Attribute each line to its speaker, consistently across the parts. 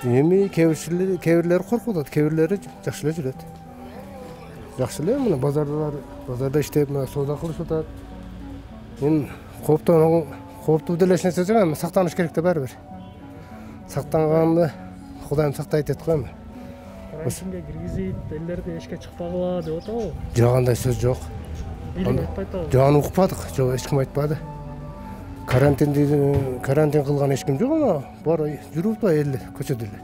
Speaker 1: Эми кээ бирлери коркуп атат, кээ бирлери жакшы эле жүрөт. Жакшы эле мына базарда иштеп, мына соода кылышып атат. Мен кооптуу деле эч нерсе жок, эми сактаныш керек да баары бир. Сактанганды Кудайым сактайт дейт го эми.
Speaker 2: Карантинге киргизип, элдерди эшикке чыкпагыла деп атабы?
Speaker 1: Жок, андай сөз жок.
Speaker 2: Билим айтпайт атабы?
Speaker 1: Жок, аны укпадык. Жок, эч ким айтпады. Карантин кылган эч ким жок, ана бар жүрүп атпайбы элдер көчөдө эле.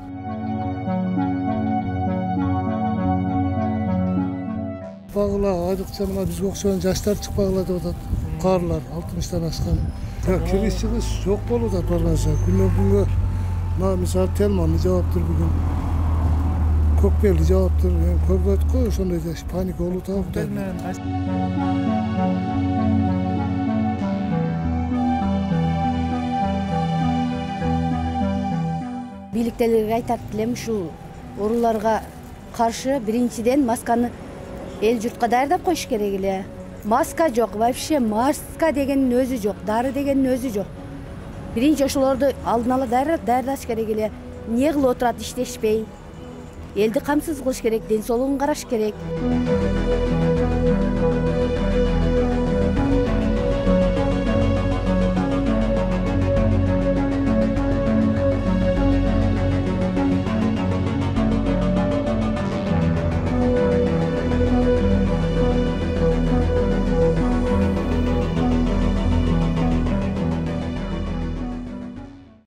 Speaker 3: Чыкпагыла, айрыкча мына бизге окшогон жаштар чыкпагыла деп атат. Карлар 60-тан ашкан. Кириş чыгыш жок болуп атат барганча. Күнөн күнгө мына мисалы Телманды жаптыр бүгүн. Көкбелди жаптыр. Көрбөйт го, ошондой паника болуп атат.
Speaker 4: Бийликтерге айтат элем, ушул ооруларга каршы биринчиден масканы эл журтка даярдап коюш керек эле. Маска жок, вообще маска дегенин өзү жок, дары дегенин өзү жок. Биринчи ошолорду алдын ала даярдаш керек эле. Эмне кылып отурат, иштешпей? Элди камсыз кылыш керек, ден соолугун караш керек.